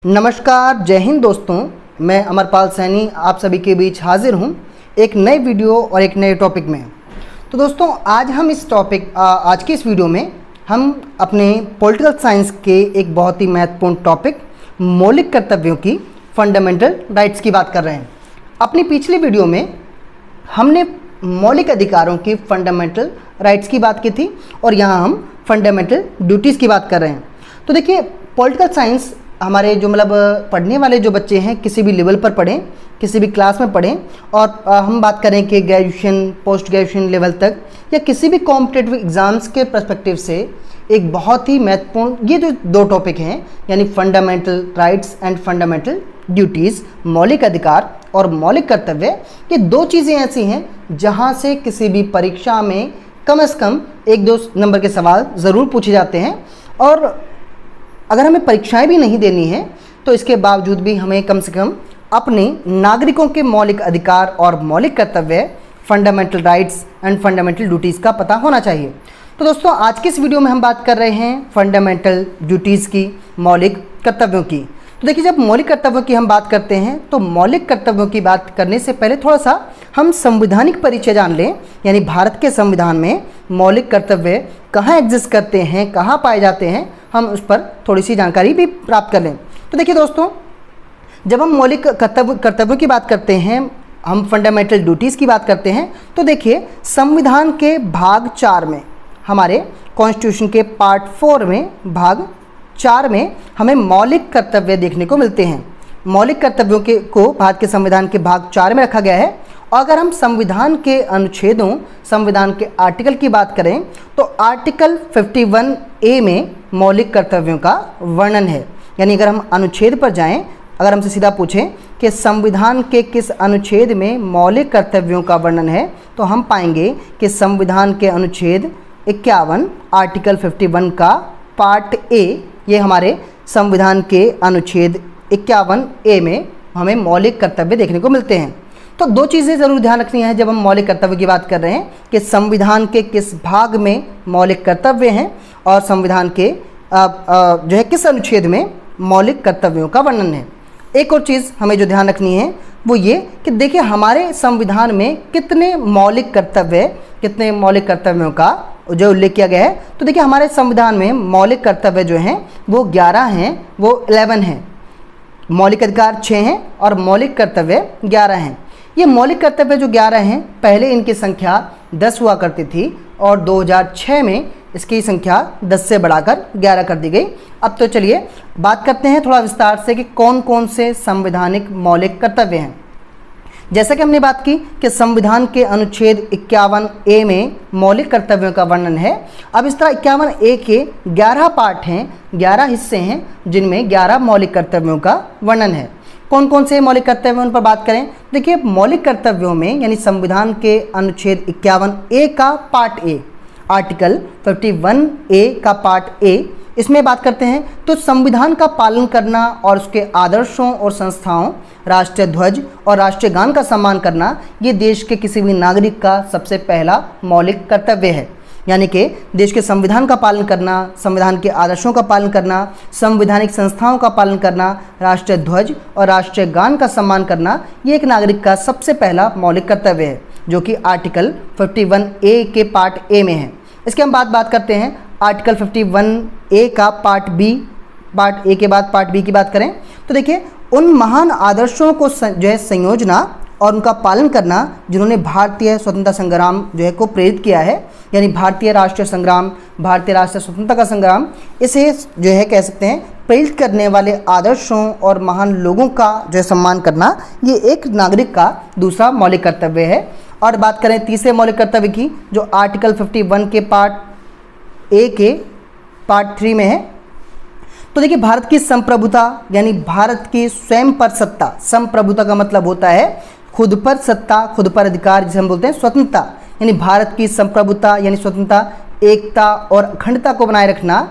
नमस्कार, जय हिंद दोस्तों। मैं अमरपाल सैनी आप सभी के बीच हाजिर हूं एक नए वीडियो और एक नए टॉपिक में। तो दोस्तों आज हम आज की इस वीडियो में हम अपने पॉलिटिकल साइंस के एक बहुत ही महत्वपूर्ण टॉपिक मौलिक कर्तव्यों की फंडामेंटल राइट्स की बात कर रहे हैं। अपनी पिछली वीडियो में हमने मौलिक अधिकारों की फंडामेंटल राइट्स की बात की थी और यहाँ हम फंडामेंटल ड्यूटीज़ की बात कर रहे हैं। तो देखिए, पॉलिटिकल साइंस हमारे जो पढ़ने वाले जो बच्चे हैं किसी भी लेवल पर पढ़ें, किसी भी क्लास में पढ़ें, और हम बात करें कि ग्रेजुएशन पोस्ट ग्रेजुएशन लेवल तक या किसी भी कॉम्पिटिटिव एग्ज़ाम्स के पर्सपेक्टिव से एक बहुत ही महत्वपूर्ण ये जो दो टॉपिक हैं, यानी fundamental rights and fundamental duties, मौलिक अधिकार और मौलिक कर्तव्य, ये दो चीज़ें ऐसी हैं जहाँ से किसी भी परीक्षा में कम से कम 1-2 नंबर के सवाल ज़रूर पूछे जाते हैं। और अगर हमें परीक्षाएं भी नहीं देनी है तो इसके बावजूद भी हमें कम से कम अपने नागरिकों के मौलिक अधिकार और मौलिक कर्तव्य, fundamental rights and fundamental duties का पता होना चाहिए। तो दोस्तों आज की इस वीडियो में हम बात कर रहे हैं फंडामेंटल ड्यूटीज़ की, मौलिक कर्तव्यों की। तो देखिए, जब मौलिक कर्तव्यों की हम बात करते हैं तो मौलिक कर्तव्यों की बात करने से पहले थोड़ा सा हम संवैधानिक परिचय जान लें, यानी भारत के संविधान में मौलिक कर्तव्य कहाँ एग्जिस्ट करते हैं, कहाँ पाए जाते हैं, हम उस पर थोड़ी सी जानकारी भी प्राप्त कर लें। तो देखिए दोस्तों, जब हम मौलिक कर्तव्यों की बात करते हैं, हम फंडामेंटल ड्यूटीज़ की बात करते हैं, तो देखिए संविधान के भाग 4 में, हमारे कॉन्स्टिट्यूशन के पार्ट 4 में भाग 4 में हमें मौलिक कर्तव्य देखने को मिलते हैं। मौलिक कर्तव्यों को भारत के संविधान के भाग 4 में रखा गया है। और अगर हम संविधान के अनुच्छेदों, संविधान के आर्टिकल की बात करें तो आर्टिकल 51A में मौलिक कर्तव्यों का वर्णन है। यानी अगर हम अनुच्छेद पर जाएं, अगर हमसे सीधा पूछें कि संविधान के किस अनुच्छेद में मौलिक कर्तव्यों का वर्णन है, तो हम पाएंगे कि संविधान के अनुच्छेद 51 आर्टिकल 51 का पार्ट ए, ये हमारे संविधान के अनुच्छेद 51A में हमें मौलिक कर्तव्य देखने को मिलते हैं। तो दो चीज़ें ज़रूर ध्यान रखनी है जब हम मौलिक कर्तव्य की बात कर रहे हैं कि संविधान के किस भाग में मौलिक कर्तव्य हैं और संविधान के जो है किस अनुच्छेद में मौलिक कर्तव्यों का वर्णन है। एक और चीज़ हमें जो ध्यान रखनी है वो ये कि देखिए हमारे संविधान में कितने मौलिक कर्तव्यों का जो उल्लेख किया गया है। तो देखिए हमारे संविधान में मौलिक कर्तव्य जो हैं वो 11 हैं, वो 11 हैं। मौलिक अधिकार 6 हैं और मौलिक कर्तव्य 11 हैं। ये मौलिक कर्तव्य जो 11 हैं, पहले इनकी संख्या 10 हुआ करती थी और 2006 में इसकी संख्या 10 से बढ़ाकर 11 कर दी गई। अब तो चलिए बात करते हैं थोड़ा विस्तार से कि कौन कौन से संवैधानिक मौलिक कर्तव्य हैं। जैसा कि हमने बात की कि संविधान के अनुच्छेद 51A में मौलिक कर्तव्यों का वर्णन है। अब इस तरह 51A के 11 पार्ट हैं, 11 हिस्से हैं जिनमें 11 मौलिक कर्तव्यों का वर्णन है। कौन कौन से मौलिक कर्तव्य उन पर बात करें, देखिए मौलिक कर्तव्यों में यानी संविधान के अनुच्छेद 51A का पार्ट ए, आर्टिकल 51A का पार्ट ए, इसमें बात करते हैं तो संविधान का पालन करना और उसके आदर्शों और संस्थाओं, राष्ट्रीय ध्वज और राष्ट्रीय गान का सम्मान करना, ये देश के किसी भी नागरिक का सबसे पहला मौलिक कर्तव्य है। यानी कि देश के संविधान का पालन करना, संविधान के आदर्शों का पालन करना, संवैधानिक संस्थाओं का पालन करना, राष्ट्रीय ध्वज और राष्ट्रीय गान का सम्मान करना, ये एक नागरिक का सबसे पहला मौलिक कर्तव्य है जो कि आर्टिकल 51A के पार्ट ए में है। इसके हम बात करते हैं आर्टिकल 51A का पार्ट बी। पार्ट ए के बाद पार्ट बी की बात करें तो देखिए उन महान आदर्शों को जो है संयोजना और उनका पालन करना जिन्होंने भारतीय स्वतंत्रता संग्राम जो है को प्रेरित किया है, यानी भारतीय राष्ट्रीय संग्राम, भारतीय राष्ट्रीय स्वतंत्रता का संग्राम, इसे जो है कह सकते हैं प्रेरित करने वाले आदर्शों और महान लोगों का जो है सम्मान करना, ये एक नागरिक का दूसरा मौलिक कर्तव्य है। और बात करें तीसरे मौलिक कर्तव्य की जो आर्टिकल 51 के पार्ट ए के पार्ट 3 में है, तो देखिए भारत की संप्रभुता यानी भारत की स्वयं पर सत्ता, संप्रभुता का मतलब होता है खुद पर सत्ता, खुद पर अधिकार, जिसे हम बोलते हैं स्वतंत्रता, यानी भारत की संप्रभुता यानी स्वतंत्रता, एकता और अखंडता को बनाए रखना,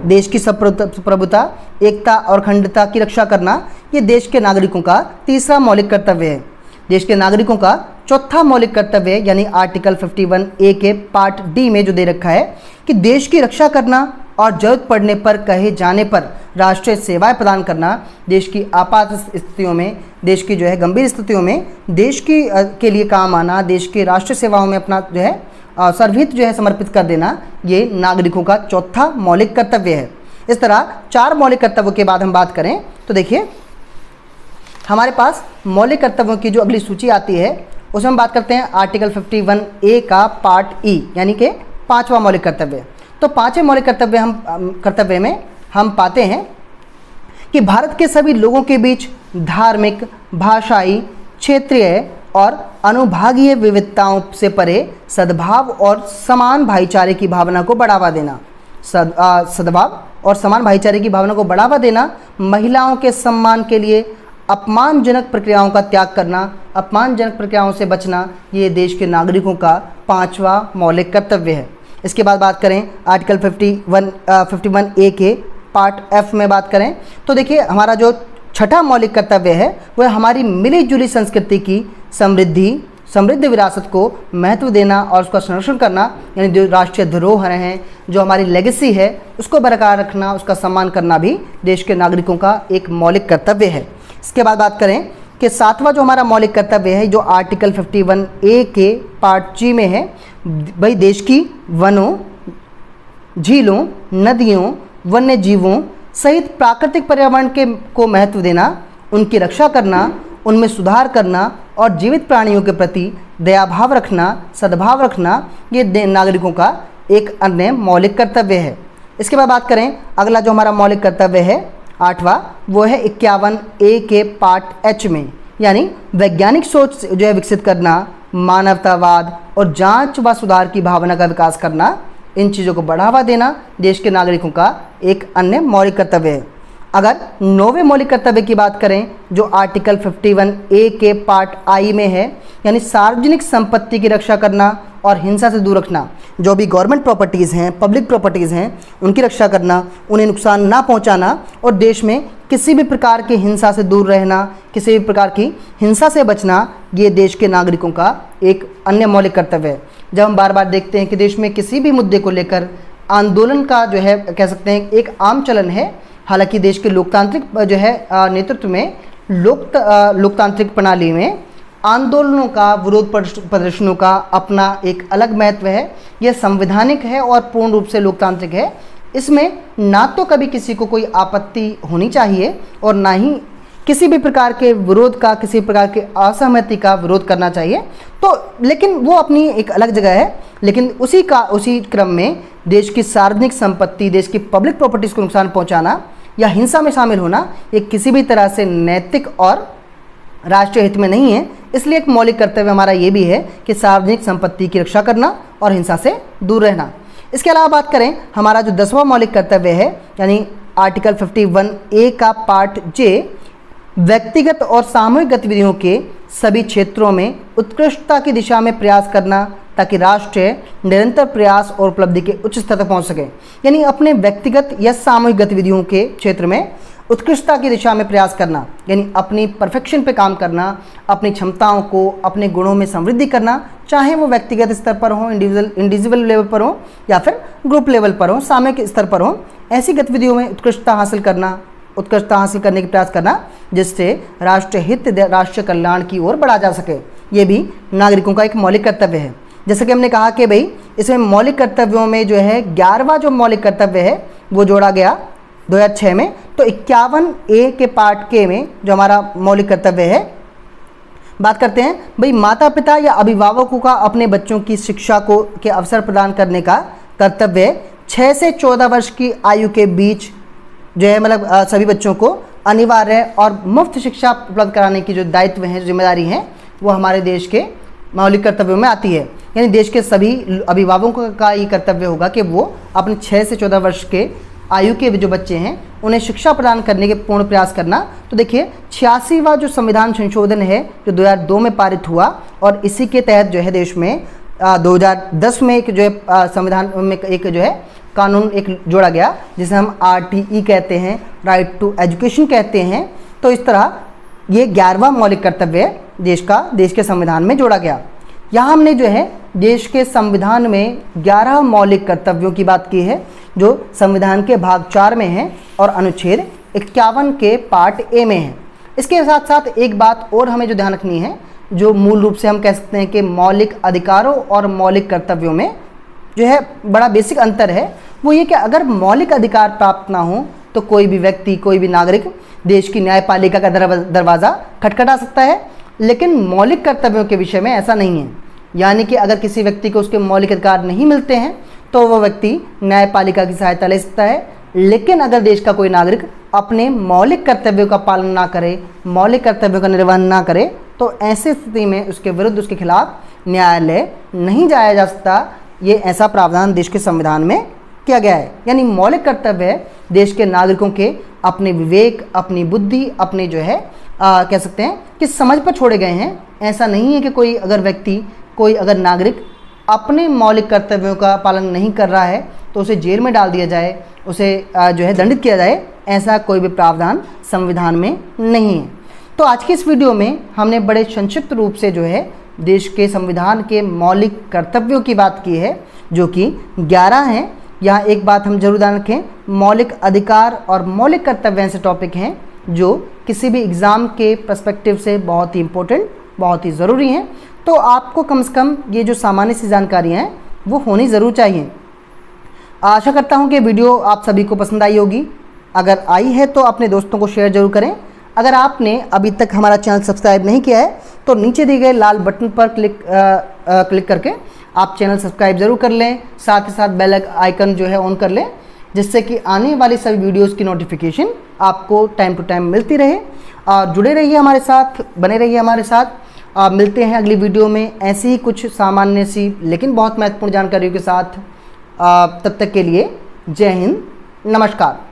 देश की संप्रभुता, एकता और अखंडता की रक्षा करना, ये देश के नागरिकों का तीसरा मौलिक कर्तव्य है। देश के नागरिकों का चौथा मौलिक कर्तव्य यानी आर्टिकल 51A के पार्ट डी में जो दे रखा है कि देश की रक्षा करना और जरूरत पड़ने पर कहे जाने पर राष्ट्रीय सेवाएं प्रदान करना, देश की आपात स्थितियों में, देश की जो है गंभीर स्थितियों में देश की के लिए काम आना, देश की राष्ट्रीय सेवाओं में अपना जो है सर्वहित जो है समर्पित कर देना, ये नागरिकों का चौथा मौलिक कर्तव्य है। इस तरह 4 मौलिक कर्तव्यों के बाद हम बात करें तो देखिए हमारे पास मौलिक कर्तव्यों की जो अगली सूची आती है उसमें हम बात करते हैं आर्टिकल 51A का पार्ट ई, यानी कि 5वां मौलिक कर्तव्य। तो 5वें मौलिक कर्तव्य में हम पाते हैं कि भारत के सभी लोगों के बीच धार्मिक, भाषाई, क्षेत्रीय और अनुभागीय विविधताओं से परे सद्भाव और समान भाईचारे की भावना को बढ़ावा देना। सद्भाव और समान भाईचारे की भावना को बढ़ावा देना, महिलाओं के सम्मान के लिए अपमानजनक प्रक्रियाओं का त्याग करना, अपमानजनक प्रक्रियाओं से बचना, ये देश के नागरिकों का 5वां मौलिक कर्तव्य है। इसके बाद बात करें आर्टिकल 51A के पार्ट एफ में बात करें तो देखिए हमारा जो 6ठा मौलिक कर्तव्य है वह हमारी मिली जुली संस्कृति की समृद्ध विरासत को महत्व देना और उसका संरक्षण करना, यानी जो राष्ट्रीय धरोहर हैं, जो हमारी लेगेसी है, उसको बरकरार रखना, उसका सम्मान करना भी देश के नागरिकों का एक मौलिक कर्तव्य है। इसके बाद बात करें कि 7वां जो हमारा मौलिक कर्तव्य है जो आर्टिकल 51A के पार्ट जी में है, भाई देश की वनों, झीलों, नदियों, वन्य जीवों सहित प्राकृतिक पर्यावरण को महत्व देना, उनकी रक्षा करना, उनमें सुधार करना और जीवित प्राणियों के प्रति दयाभाव रखना, सद्भाव रखना, ये नागरिकों का एक अन्य मौलिक कर्तव्य है। इसके बाद बात करें अगला जो हमारा मौलिक कर्तव्य है 8वां, वो है 51A के पार्ट एच में, यानी वैज्ञानिक सोच जो है विकसित करना, मानवतावाद और जांच व सुधार की भावना का विकास करना, इन चीज़ों को बढ़ावा देना देश के नागरिकों का एक अन्य मौलिक कर्तव्य है। अगर 9वें मौलिक कर्तव्य की बात करें जो आर्टिकल 51A के पार्ट आई में है, यानी सार्वजनिक संपत्ति की रक्षा करना और हिंसा से दूर रखना, जो भी गवर्नमेंट प्रॉपर्टीज़ हैं, पब्लिक प्रॉपर्टीज़ हैं, उनकी रक्षा करना, उन्हें नुकसान ना पहुंचाना और देश में किसी भी प्रकार की हिंसा से दूर रहना, किसी भी प्रकार की हिंसा से बचना, ये देश के नागरिकों का एक अन्य मौलिक कर्तव्य है। जब हम बार बार देखते हैं कि देश में किसी भी मुद्दे को लेकर आंदोलन का जो है कह सकते हैं एक आम चलन है, हालांकि देश के लोकतांत्रिक जो है नेतृत्व में लोकतांत्रिक प्रणाली में आंदोलनों का, विरोध प्रदर्शनों का अपना एक अलग महत्व है। यह संवैधानिक है और पूर्ण रूप से लोकतांत्रिक है। इसमें ना तो कभी किसी को कोई आपत्ति होनी चाहिए और ना ही किसी भी प्रकार के विरोध का, किसी प्रकार के असहमति का विरोध करना चाहिए। तो लेकिन वो अपनी एक अलग जगह है, लेकिन उसी क्रम में देश की सार्वजनिक संपत्ति, देश की पब्लिक प्रॉपर्टीज़ को नुकसान पहुंचाना या हिंसा में शामिल होना ये किसी भी तरह से नैतिक और राष्ट्रीय हित में नहीं है। इसलिए एक मौलिक कर्तव्य हमारा ये भी है कि सार्वजनिक संपत्ति की रक्षा करना और हिंसा से दूर रहना। इसके अलावा बात करें हमारा जो 10वां मौलिक कर्तव्य है, यानी आर्टिकल 51A का पार्ट जे, व्यक्तिगत और सामूहिक गतिविधियों के सभी क्षेत्रों में उत्कृष्टता की दिशा में प्रयास करना ताकि राष्ट्र निरंतर प्रयास और उपलब्धि के उच्च स्तर तक पहुंच सके। यानी अपने व्यक्तिगत या सामूहिक गतिविधियों के क्षेत्र में उत्कृष्टता की दिशा में प्रयास करना, यानी अपनी परफेक्शन पे काम करना, अपनी क्षमताओं को, अपने गुणों में समृद्धि करना, चाहे वो व्यक्तिगत स्तर पर हो, इंडिविजुअल लेवल पर हो या फिर ग्रुप लेवल पर हो, सामूहिक स्तर पर हो। ऐसी गतिविधियों में उत्कृष्टता हासिल करने का प्रयास करना जिससे राष्ट्रीय हित, राष्ट्रीय कल्याण की ओर बढ़ा जा सके। ये भी नागरिकों का एक मौलिक कर्तव्य है। जैसे कि हमने कहा कि भाई इसमें मौलिक कर्तव्यों में जो है 11वां जो मौलिक कर्तव्य है वो जोड़ा गया 2006 में। तो 51A के पार्ट के में जो हमारा मौलिक कर्तव्य है, बात करते हैं भाई माता पिता या अभिभावकों का अपने बच्चों की शिक्षा को के अवसर प्रदान करने का कर्तव्य 6 से 14 वर्ष की आयु के बीच जो है, मतलब सभी बच्चों को अनिवार्य और मुफ्त शिक्षा उपलब्ध कराने की जो दायित्व हैं, जिम्मेदारी हैं, वो हमारे देश के मौलिक कर्तव्यों में आती है। यानी देश के सभी अभिभावकों का ये कर्तव्य होगा कि वो अपने 6 से 14 वर्ष के आयु के जो बच्चे हैं उन्हें शिक्षा प्रदान करने के पूर्ण प्रयास करना। तो देखिए 86वां जो संविधान संशोधन है जो 2002 में पारित हुआ और इसी के तहत जो है देश में 2010 में एक जो है संविधान में एक जो है कानून एक जोड़ा गया जिसे हम RTE कहते हैं, राइट टू एजुकेशन कहते हैं। तो इस तरह ये 11वां मौलिक कर्तव्य देश के संविधान में जोड़ा गया। यहाँ हमने जो है देश के संविधान में 11 मौलिक कर्तव्यों की बात की है। जो संविधान के भाग 4 में है और अनुच्छेद 51 के पार्ट ए में है। इसके साथ साथ एक बात और हमें जो ध्यान रखनी है, जो मूल रूप से हम कह सकते हैं कि मौलिक अधिकारों और मौलिक कर्तव्यों में जो है बड़ा बेसिक अंतर है, वो ये कि अगर मौलिक अधिकार प्राप्त ना हो तो कोई भी व्यक्ति, कोई भी नागरिक देश की न्यायपालिका का दरवाज़ा खटखटा सकता है, लेकिन मौलिक कर्तव्यों के विषय में ऐसा नहीं है। यानी कि अगर किसी व्यक्ति को उसके मौलिक अधिकार नहीं मिलते हैं तो वह व्यक्ति न्यायपालिका की सहायता ले सकता है, लेकिन अगर देश का कोई नागरिक अपने मौलिक कर्तव्यों का पालन ना करे, मौलिक कर्तव्यों का निर्वहन ना करे, तो ऐसी स्थिति में उसके विरुद्ध, उसके खिलाफ न्यायालय नहीं जाया जा सकता। ये ऐसा प्रावधान देश के संविधान में किया गया है। यानी मौलिक कर्तव्य देश के नागरिकों के अपने विवेक, अपनी बुद्धि, अपने जो है कह सकते हैं कि समझ पर छोड़े गए हैं। ऐसा नहीं है कि कोई अगर व्यक्ति, कोई अगर नागरिक अपने मौलिक कर्तव्यों का पालन नहीं कर रहा है तो उसे जेल में डाल दिया जाए, उसे जो है दंडित किया जाए, ऐसा कोई भी प्रावधान संविधान में नहीं है। तो आज की इस वीडियो में हमने बड़े संक्षिप्त रूप से जो है देश के संविधान के मौलिक कर्तव्यों की बात की है, जो कि 11 हैं। यहाँ एक बात हम जरूर ध्यान रखें, मौलिक अधिकार और मौलिक कर्तव्य ऐसे टॉपिक हैं जो किसी भी एग्ज़ाम के पर्सपेक्टिव से बहुत ही इम्पोर्टेंट, बहुत ही ज़रूरी हैं। तो आपको कम से कम ये जो सामान्य सी जानकारियाँ हैं वो होनी ज़रूर चाहिए। आशा करता हूँ कि वीडियो आप सभी को पसंद आई होगी। अगर आई है तो अपने दोस्तों को शेयर जरूर करें। अगर आपने अभी तक हमारा चैनल सब्सक्राइब नहीं किया है तो नीचे दिए गए लाल बटन पर क्लिक करके आप चैनल सब्सक्राइब ज़रूर कर लें। साथ ही साथ बेल आइकन जो है ऑन कर लें, जिससे कि आने वाली सभी वीडियोस की नोटिफिकेशन आपको टाइम टू टाइम मिलती रहे। जुड़े रहिए हमारे साथ, बने रहिए हमारे साथ। मिलते हैं अगली वीडियो में ऐसी ही कुछ सामान्य सी लेकिन बहुत महत्वपूर्ण जानकारियों के साथ। तब तक के लिए जय हिंद, नमस्कार।